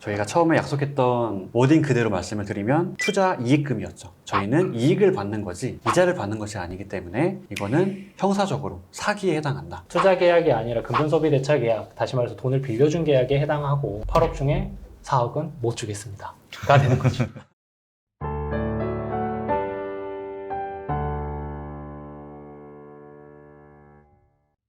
저희가 처음에 약속했던 워딩 그대로 말씀을 드리면 투자 이익금이었죠. 저희는 이익을 받는 거지 이자를 받는 것이 아니기 때문에 이거는 형사적으로 사기에 해당한다. 투자 계약이 아니라 금전소비대차 계약, 다시 말해서 돈을 빌려준 계약에 해당하고 8억 중에 4억은 못 주겠습니다 가 되는 거죠.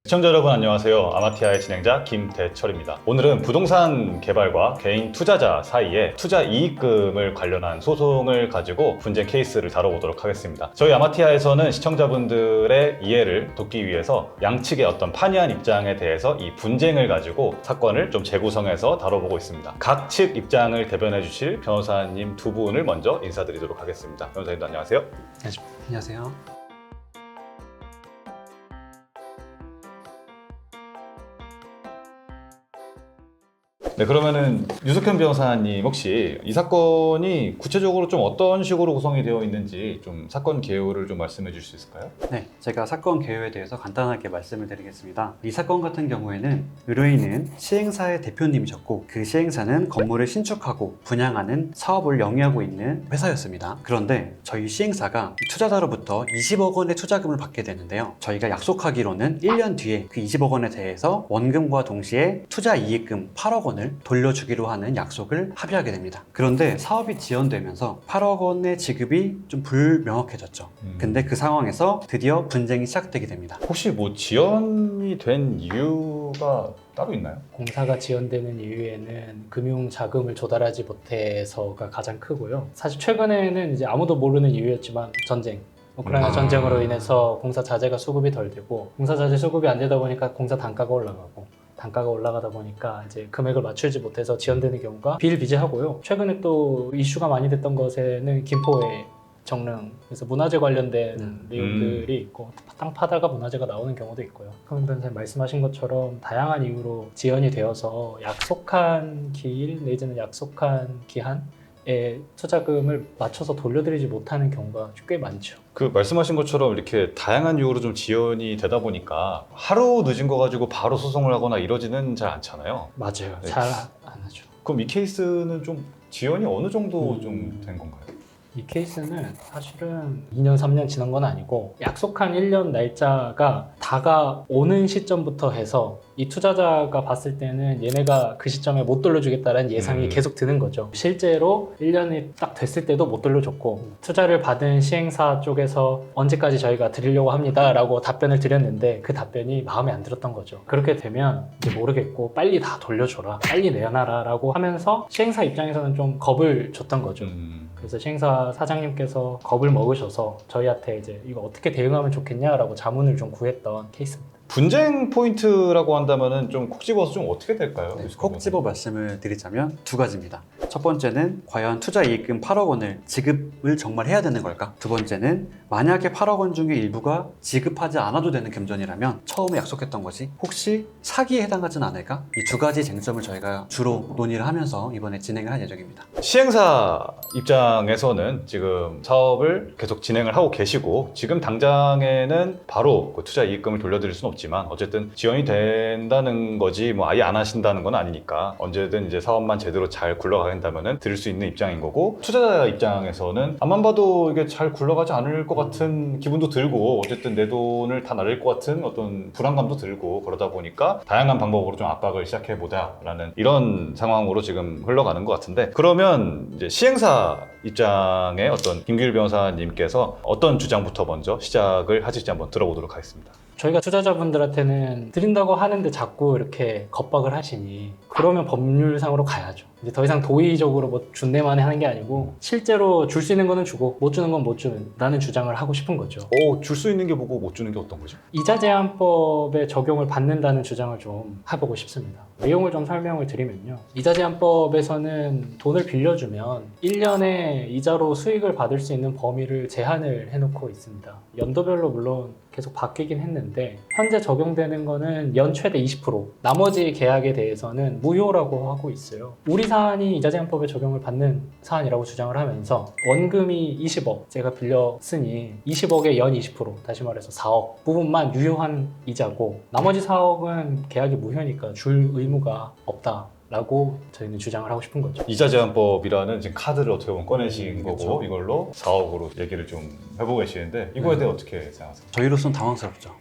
시청자 여러분 안녕하세요. 아마티아의 진행자 김대철입니다. 오늘은 부동산 개발과 개인 투자자 사이에 투자 이익금을 관련한 소송을 가지고 분쟁 케이스를 다뤄보도록 하겠습니다. 저희 아마티아에서는 시청자분들의 이해를 돕기 위해서 양측의 어떤 판이한 입장에 대해서 이 분쟁을 가지고 사건을 좀 재구성해서 다뤄보고 있습니다. 각 측 입장을 대변해 주실 변호사님 두 분을 먼저 인사드리도록 하겠습니다. 변호사님도 안녕하세요. 안녕하세요. 네, 그러면은 유석현 변호사님 혹시 이 사건이 구체적으로 좀 어떤 식으로 구성이 되어 있는지 좀 사건 개요를 좀 말씀해 주실 수 있을까요? 네, 제가 사건 개요에 대해서 간단하게 말씀을 드리겠습니다. 이 사건 같은 경우에는 의뢰인은 시행사의 대표님이셨고 그 시행사는 건물을 신축하고 분양하는 사업을 영위하고 있는 회사였습니다. 그런데 저희 시행사가 투자자로부터 20억 원의 투자금을 받게 되는데요. 저희가 약속하기로는 1년 뒤에 그 20억 원에 대해서 원금과 동시에 투자 이익금 8억 원을 돌려주기로 하는 약속을 합의하게 됩니다. 그런데 사업이 지연되면서 8억 원의 지급이 좀 불명확해졌죠. 근데 그 상황에서 드디어 분쟁이 시작되게 됩니다. 혹시 뭐 지연이 된 이유가 따로 있나요? 공사가 지연되는 이유에는 금융 자금을 조달하지 못해서가 가장 크고요. 사실 최근에는 이제 아무도 모르는 이유였지만 전쟁, 우크라이나 전쟁으로 인해서 공사 자재가 수급이 덜 되고 공사 자재 수급이 안 되다 보니까 공사 단가가 올라가고 단가가 올라가다 보니까 이제 금액을 맞추지 못해서 지연되는 경우가 비일비재하고요. 최근에 또 이슈가 많이 됐던 것에는 김포의 정릉, 그래서 문화재 관련된 내용들이 있고 땅 파다가 문화재가 나오는 경우도 있고요. 황 변호사님 말씀하신 것처럼 다양한 이유로 지연이 되어서 약속한 기일 내지는 약속한 기한에 투자금을 맞춰서 돌려드리지 못하는 경우가 꽤 많죠. 그 말씀하신 것처럼 이렇게 다양한 이유로 좀 지연이 되다 보니까 하루 늦은 거 가지고 바로 소송을 하거나 이러지는 잘 않잖아요. 맞아요. 네. 잘 안 하죠. 그럼 이 케이스는 좀 지연이 어느 정도 좀 된 건가요? 이 케이스는 사실은 2년, 3년 지난 건 아니고 약속한 1년 날짜가 다가오는 시점부터 해서 이 투자자가 봤을 때는 얘네가 그 시점에 못 돌려주겠다는 예상이 계속 드는 거죠. 실제로 1년이 딱 됐을 때도 못 돌려줬고 투자를 받은 시행사 쪽에서 언제까지 저희가 드리려고 합니다 라고 답변을 드렸는데 그 답변이 마음에 안 들었던 거죠. 그렇게 되면 이제 모르겠고 빨리 다 돌려줘라, 빨리 내놔라 라고 하면서 시행사 입장에서는 좀 겁을 줬던 거죠. 그래서 시행사 사장님께서 겁을 먹으셔서 저희한테 이제 이거 어떻게 대응하면 좋겠냐라고 자문을 좀 구했던 케이스입니다. 분쟁 포인트라고 한다면은 좀 콕 집어서 좀 어떻게 될까요? 네, 콕 집어 말씀을 드리자면 두 가지입니다. 첫 번째는 과연 투자 이익금 8억 원을 지급을 정말 해야 되는 걸까? 두 번째는 만약에 8억 원 중에 일부가 지급하지 않아도 되는 금전이라면 처음에 약속했던 것이 혹시 사기에 해당하지는 않을까? 이 두 가지 쟁점을 저희가 주로 논의를 하면서 이번에 진행을 할 예정입니다. 시행사 입장에서는 지금 사업을 계속 진행을 하고 계시고 지금 당장에는 바로 그 투자 이익금을 돌려드릴 수는 없지만 어쨌든 지연이 된다는 거지 뭐 아예 안 하신다는 건 아니니까 언제든 이제 사업만 제대로 잘 굴러가긴다면은 드릴 수 있는 입장인 거고 투자자 입장에서는 앞만 봐도 이게 잘 굴러가지 않을 것 같은 기분도 들고 어쨌든 내 돈을 다 날릴 것 같은 어떤 불안감도 들고 그러다 보니까 다양한 방법으로 좀 압박을 시작해 보자라는 이런 상황으로 지금 흘러가는 것 같은데 그러면 이제 시행사 입장의 어떤 김규일 변호사님께서 어떤 주장부터 먼저 시작을 하실지 한번 들어보도록 하겠습니다. 저희가 투자자분들한테는 드린다고 하는데 자꾸 이렇게 겁박을 하시니 그러면 법률상으로 가야죠. 이제 더 이상 도의적으로 뭐 준대만에 하는 게 아니고 실제로 줄 수 있는 거는 주고 못 주는 건 못 주는다는 주장을 하고 싶은 거죠. 줄 수 있는 게 뭐고 못 주는 게 어떤 거죠? 이자 제한법의 적용을 받는다는 주장을 좀 해보고 싶습니다. 내용을 좀 설명을 드리면요. 이자 제한법에서는 돈을 빌려주면 1년에 이자로 수익을 받을 수 있는 범위를 제한을 해놓고 있습니다. 연도별로 물론 계속 바뀌긴 했는데 현재 적용되는 거는 연 최대 20%, 나머지 계약에 대해서는 무효라고 하고 있어요. 우리 사안이 이자 제한법에 적용을 받는 사안이라고 주장을 하면서 원금이 20억 제가 빌렸으니 20억에 연 20%, 다시 말해서 4억 부분만 유효한 이자고 나머지 4억은 계약이 무효니까 줄 의무가 없다 라고 저희는 주장을 하고 싶은 거죠. 이자 제한법이라는 지금 카드를 어떻게 보면 꺼내신 거고 그렇죠. 이걸로 4억으로 얘기를 좀 해보고 계시는데 이거에 대해 어떻게 생각하세요? 저희로서는 당황스럽죠.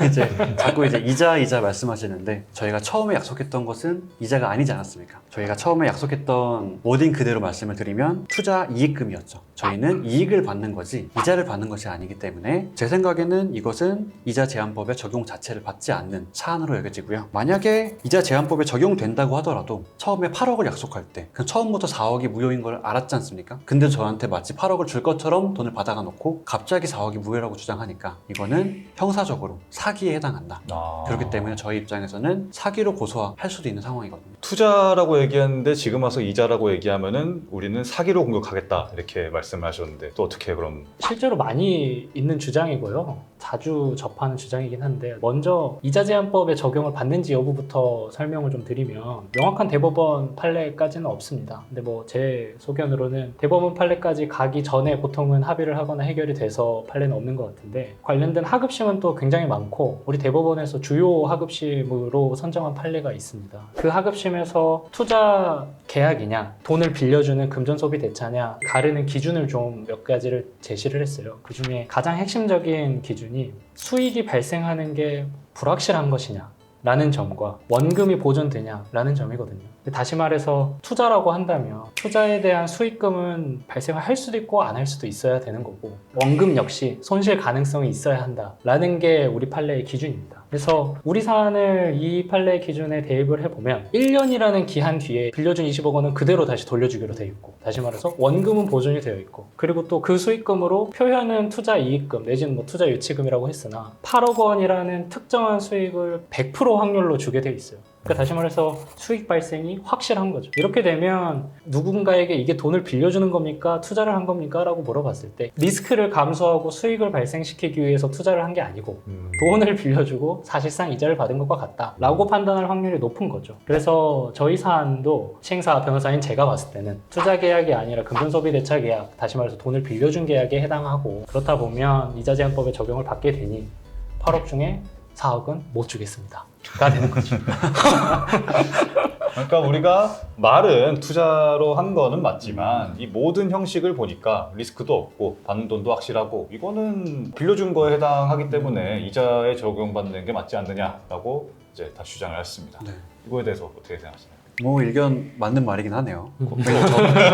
이제 자꾸 이제 이자 말씀하시는데 저희가 처음에 약속했던 것은 이자가 아니지 않았습니까? 저희가 처음에 약속했던 워딩 그대로 말씀을 드리면 투자 이익금이었죠. 저희는 이익을 받는 거지 이자를 받는 것이 아니기 때문에 제 생각에는 이것은 이자 제한법의 적용 자체를 받지 않는 사안으로 여겨지고요. 만약에 이자 제한법에 적용된다고 하더라도 처음에 8억을 약속할 때 그 처음부터 4억이 무효인 걸 알았지 않습니까? 근데 저한테 마치 8억을 줄 것처럼 돈을 받아가 놓고 갑자기 4억이 무효라고 주장하니까 이거는 형사적으로 사기에 해당한다. 그렇기 때문에 저희 입장에서는 사기로 고소할 수도 있는 상황이거든요. 투자라고 얘기했는데 지금 와서 이자라고 얘기하면은 우리는 사기로 공격하겠다 이렇게 말씀을 하셨는데 또 어떻게 그럼 실제로 많이 있는 주장이고요. 자주 접하는 주장이긴 한데 먼저 이자 제한법의 적용을 받는지 여부부터 설명을 좀 드리면 명확한 대법원 판례까지는 없습니다. 근데 뭐 제 소견으로는 대법원 판례까지 가기 전에 보통은 합의를 하거나 해결이 돼서 판례는 없는 것 같은데 관련된 하급심은 또 굉장히 많고 우리 대법원에서 주요 하급심으로 선정한 판례가 있습니다. 그 하급심에서 투자 계약이냐 돈을 빌려주는 금전소비 대차냐 가르는 기준을 좀 몇 가지를 제시를 했어요. 그 중에 가장 핵심적인 기준이 수익이 발생하는 게 불확실한 것이냐 라는 점과 원금이 보존되냐 라는 점이거든요. 다시 말해서 투자라고 한다면 투자에 대한 수익금은 발생할 수도 있고 안 할 수도 있어야 되는 거고 원금 역시 손실 가능성이 있어야 한다라는 게 우리 판례의 기준입니다. 그래서 우리 사안을 이 판례 기준에 대입을 해보면 1년이라는 기한 뒤에 빌려준 20억 원은 그대로 다시 돌려주기로 되어 있고 다시 말해서 원금은 보존이 되어 있고 그리고 또 그 수익금으로 표현은 투자 이익금 내지는 뭐 투자 유치금이라고 했으나 8억 원이라는 특정한 수익을 100% 확률로 주게 되어 있어요. 그러니까 다시 말해서 수익 발생이 확실한 거죠. 이렇게 되면 누군가에게 이게 돈을 빌려주는 겁니까? 투자를 한 겁니까? 라고 물어봤을 때 리스크를 감수하고 수익을 발생시키기 위해서 투자를 한 게 아니고 돈을 빌려주고 사실상 이자를 받은 것과 같다 라고 판단할 확률이 높은 거죠. 그래서 저희 사안도 시행사 변호사인 제가 봤을 때는 투자 계약이 아니라 금전소비 대차 계약, 다시 말해서 돈을 빌려준 계약에 해당하고 그렇다 보면 이자 제한법의 적용을 받게 되니 8억 중에 4억은 못 주겠습니다 가 되는 거죠. 그러니까 우리가 말은 투자로 한 거는 맞지만 이 모든 형식을 보니까 리스크도 없고 받는 돈도 확실하고 이거는 빌려준 거에 해당하기 때문에 이자에 적용받는 게 맞지 않느냐라고 이제 다 주장을 했습니다. 네. 이거에 대해서 어떻게 생각하시나요? 뭐 의견 맞는 말이긴 하네요.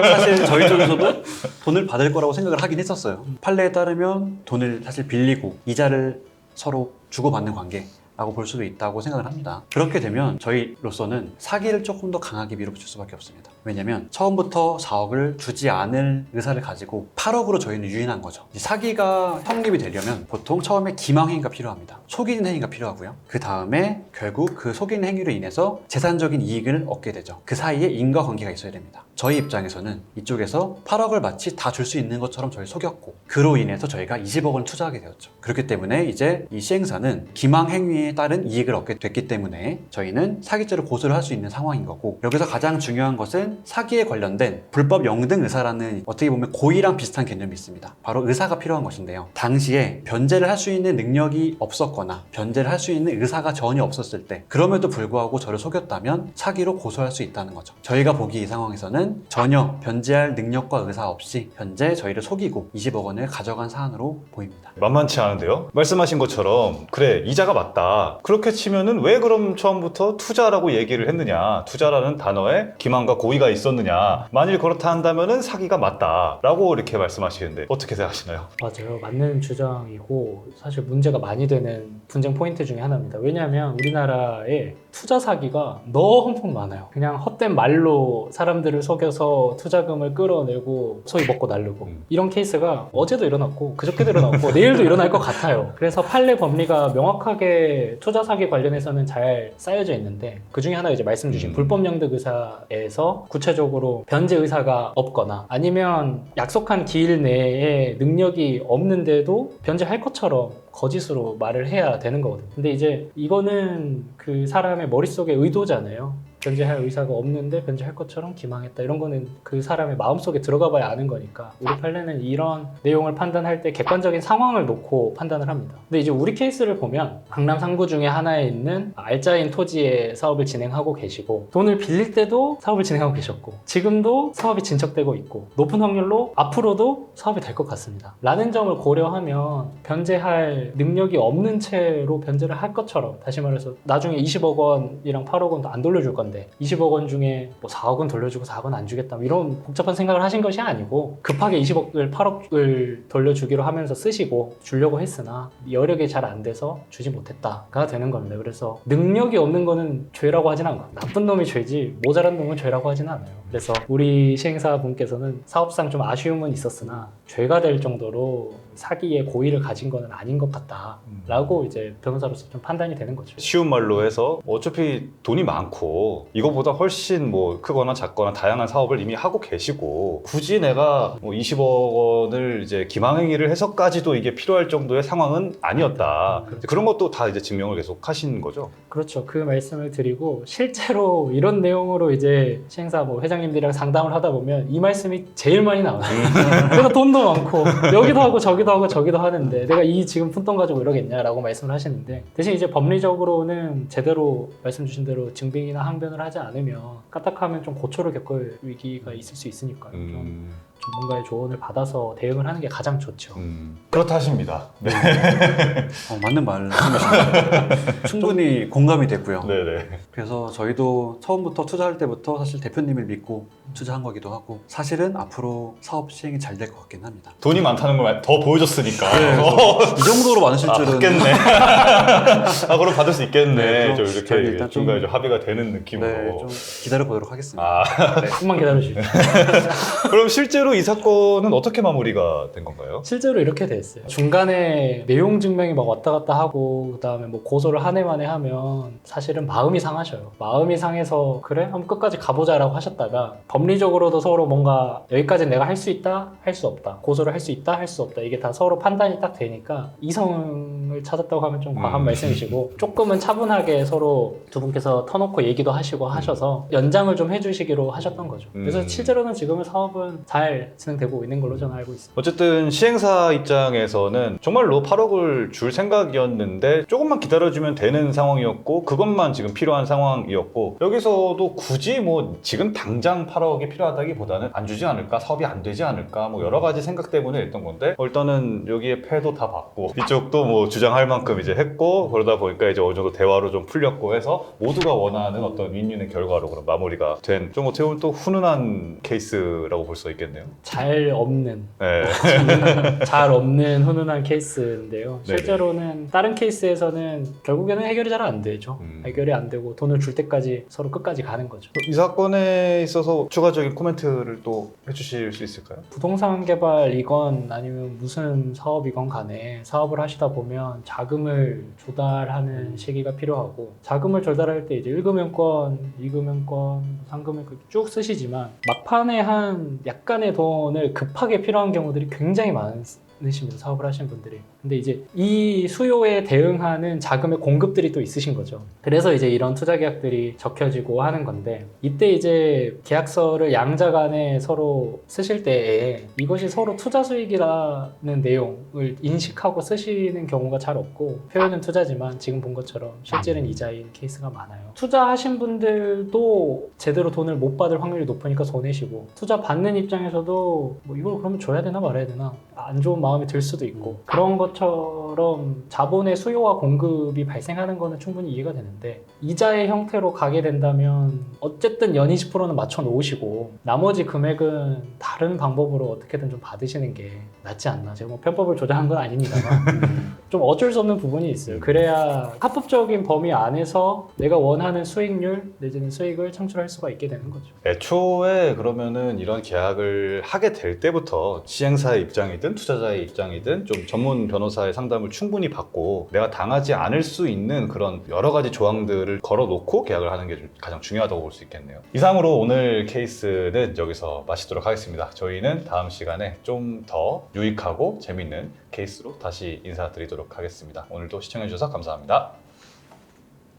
사실 저희 쪽에서도 돈을 받을 거라고 생각을 하긴 했었어요. 판례에 따르면 돈을 사실 빌리고 이자를 서로 주고받는 관계라고 볼 수도 있다고 생각을 합니다. 그렇게 되면 저희로서는 사기를 조금 더 강하게 밀어붙일 수밖에 없습니다. 왜냐면 처음부터 4억을 주지 않을 의사를 가지고 8억으로 저희는 유인한 거죠. 사기가 성립이 되려면 보통 처음에 기망행위가 필요합니다. 속이는 행위가 필요하고요. 그 다음에 결국 그 속이는 행위로 인해서 재산적인 이익을 얻게 되죠. 그 사이에 인과관계가 있어야 됩니다. 저희 입장에서는 이쪽에서 8억을 마치 다 줄 수 있는 것처럼 저희 속였고 그로 인해서 저희가 20억 원을 투자하게 되었죠. 그렇기 때문에 이제 이 시행사는 기망행위에 따른 이익을 얻게 됐기 때문에 저희는 사기죄로 고소를 할 수 있는 상황인 거고 여기서 가장 중요한 것은 사기에 관련된 불법 영등 의사라는 어떻게 보면 고의랑 비슷한 개념이 있습니다. 바로 의사가 필요한 것인데요. 당시에 변제를 할 수 있는 능력이 없었거나 변제를 할 수 있는 의사가 전혀 없었을 때 그럼에도 불구하고 저를 속였다면 사기로 고소할 수 있다는 거죠. 저희가 보기 이 상황에서는 전혀 변제할 능력과 의사 없이 현재 저희를 속이고 20억 원을 가져간 사안으로 보입니다. 만만치 않은데요? 말씀하신 것처럼 그래 이자가 맞다 그렇게 치면은 왜 그럼 처음부터 투자라고 얘기를 했느냐 투자라는 단어에 기망과 고의가 있었느냐 만일 그렇다 한다면은 사기가 맞다 라고 이렇게 말씀하시는데 어떻게 생각하시나요? 맞아요. 맞는 주장이고 사실 문제가 많이 되는 분쟁 포인트 중에 하나입니다. 왜냐하면 우리나라에 투자 사기가 너무 많아요. 그냥 헛된 말로 사람들을 속여서 투자금을 끌어내고 소위 먹고 날르고 이런 케이스가 어제도 일어났고 그저께도 일어났고 내일도 일어날 것 같아요. 그래서 판례 법리가 명확하게 투자 사기 관련해서는 잘 쌓여져 있는데 그 중에 하나 이제 말씀 주신 불법 영득 의사에서 구체적으로 변제 의사가 없거나 아니면 약속한 기일 내에 능력이 없는데도 변제할 것처럼 거짓으로 말을 해야 되는 거거든요. 근데 이제 이거는 그 사람의 머릿속의 의도잖아요. 변제할 의사가 없는데 변제할 것처럼 기망했다. 이런 거는 그 사람의 마음속에 들어가 봐야 아는 거니까 우리 판례는 이런 내용을 판단할 때 객관적인 상황을 놓고 판단을 합니다. 근데 이제 우리 케이스를 보면 강남 3구 중에 하나에 있는 알짜인 토지에 사업을 진행하고 계시고 돈을 빌릴 때도 사업을 진행하고 계셨고 지금도 사업이 진척되고 있고 높은 확률로 앞으로도 사업이 될 것 같습니다. 라는 점을 고려하면 변제할 능력이 없는 채로 변제를 할 것처럼 다시 말해서 나중에 20억 원이랑 8억 원도 안 돌려줄 건데 20억 원 중에 뭐 4억 원 돌려주고 4억 원 안 주겠다 뭐 이런 복잡한 생각을 하신 것이 아니고 급하게 20억을 8억을 돌려주기로 하면서 쓰시고 주려고 했으나 여력이 잘 안 돼서 주지 못했다가 되는 겁니다. 그래서 능력이 없는 거는 죄라고 하진 않고 나쁜 놈이 죄지 모자란 놈은 죄라고 하진 않아요. 그래서 우리 시행사분께서는 사업상 좀 아쉬움은 있었으나 죄가 될 정도로 사기의 고의를 가진 거는 아닌 것 같다라고 이제 변호사로서 좀 판단이 되는 거죠. 쉬운 말로 해서 어차피 돈이 많고 이거보다 훨씬 뭐 크거나 작거나 다양한 사업을 이미 하고 계시고 굳이 내가 뭐 20억 원을 이제 기망행위를 해서까지도 이게 필요할 정도의 상황은 아니었다. 그런 것도 다 이제 증명을 계속 하신 거죠. 그렇죠. 그 말씀을 드리고 실제로 이런 내용으로 이제 시행사 뭐 회장님들이랑 상담을 하다 보면 이 말씀이 제일 많이 나와요. 내가 돈도 많고 여기도 하고 저기도 하고 저기도 하는데 내가 이 지금 푼돈 가지고 이러겠냐라고 말씀을 하시는데 대신 이제 법리적으로는 제대로 말씀 주신 대로 증빙이나 항변을 하지 않으면 까딱하면 좀 고초를 겪을 위기가 있을 수 있으니까요. 좀 전문가의 조언을 받아서 대응을 하는 게 가장 좋죠. 그렇다 하십니다. 네. 맞는 말씀이십니다. 충분히 공감이 됐고요. 네네. 그래서 저희도 처음부터 투자할 때부터 사실 대표님을 믿고 투자한 거기도 하고 사실은 앞으로 사업 시행이 잘 될 것 같긴 합니다. 돈이 많다는 걸 더 보여줬으니까. 이 정도로 많으실 줄은 받겠네. 그럼 받을 수 있겠네. 네, 좀 저희 이렇게 일단 중간에 좀 합의가 되는 느낌으로. 네, 좀 기다려 보도록 하겠습니다. 조금만 기다려주십시오. 그럼 실제로 이 사건은 어떻게 마무리가 된 건가요? 실제로 이렇게 돼 있어요. 중간에 내용 증명이 막 왔다 갔다 하고 그다음에 뭐 고소를 한 해 만에 하면 사실은 마음이 상하셔요. 마음이 상해서 그래? 한번 끝까지 가보자라고 하셨다가 법리적으로도 서로 뭔가 여기까지는 내가 할 수 있다, 할 수 없다. 고소를 할 수 있다, 할 수 없다. 이게 다 서로 판단이 딱 되니까 이성을 찾았다고 하면 좀 과한 말씀이시고 조금은 차분하게 서로 두 분께서 터놓고 얘기도 하시고 하셔서 연장을 좀 해주시기로 하셨던 거죠. 그래서 실제로는 지금은 사업은 잘 진행되고 있는 걸로 저는 알고 있습니다. 어쨌든 시행사 입장에서는 정말로 8억을 줄 생각이었는데 조금만 기다려주면 되는 상황이었고 그것만 지금 필요한 상황이었고 여기서도 굳이 뭐 지금 당장 8억이 필요하다기보다는 안 주지 않을까? 사업이 안 되지 않을까? 뭐 여러 가지 생각 때문에 했던 건데 일단은 여기에 패도 다 받고 이쪽도 뭐 주장할 만큼 이제 했고 그러다 보니까 이제 어느 정도 대화로 좀 풀렸고 해서 모두가 원하는 어떤 윈윈의 결과로 그런 마무리가 된 좀 어떻게 보면 또 훈훈한 케이스라고 볼 수 있겠네요. 잘 없는 네. 잘 없는 훈훈한 케이스인데요. 네네. 실제로는 다른 케이스에서는 결국에는 해결이 잘 안 되죠. 해결이 안 되고 돈을 줄 때까지 서로 끝까지 가는 거죠. 이 사건에 있어서 추가적인 코멘트를 또 해주실 수 있을까요? 부동산 개발이건 아니면 무슨 사업이건 간에 사업을 하시다 보면 자금을 조달하는 시기가 필요하고 자금을 조달할 때 이제 1금융권, 2금융권, 3금융권 쭉 쓰시지만 막판에 한 약간의 돈을 급하게 필요한 경우들이 굉장히 많으십니다. 사업을 하시는 분들이. 근데 이제 이 수요에 대응하는 자금의 공급들이 또 있으신 거죠. 그래서 이제 이런 투자 계약들이 적혀지고 하는 건데 이때 이제 계약서를 양자 간에 서로 쓰실 때에 이것이 서로 투자 수익이라는 내용을 인식하고 쓰시는 경우가 잘 없고 표현은 투자지만 지금 본 것처럼 실질은 이자인 케이스가 많아요. 투자하신 분들도 제대로 돈을 못 받을 확률이 높으니까 손해시고 투자 받는 입장에서도 뭐 이걸 그러면 줘야 되나 말아야 되나 안 좋은 마음이 들 수도 있고 그런 것처럼 자본의 수요와 공급이 발생하는 거는 충분히 이해가 되는데 이자의 형태로 가게 된다면 어쨌든 연 20%는 맞춰 놓으시고 나머지 금액은 다른 방법으로 어떻게든 좀 받으시는 게 낫지 않나. 제가 뭐 편법을 조장한 건 아닙니다만 좀 어쩔 수 없는 부분이 있어요. 그래야 합법적인 범위 안에서 내가 원하는 수익률 내지는 수익을 창출할 수가 있게 되는 거죠. 애초에 그러면은 이런 계약을 하게 될 때부터 시행사의 입장이든 투자자의 입장이든 좀 전문 변호사의 상담을 충분히 받고 내가 당하지 않을 수 있는 그런 여러 가지 조항들을 걸어놓고 계약을 하는 게 좀 가장 중요하다고 볼 수 있겠네요. 이상으로 오늘 케이스는 여기서 마치도록 하겠습니다. 저희는 다음 시간에 좀 더 유익하고 재밌는 케이스로 다시 인사드리도록 하겠습니다. 오늘도 시청해주셔서 감사합니다.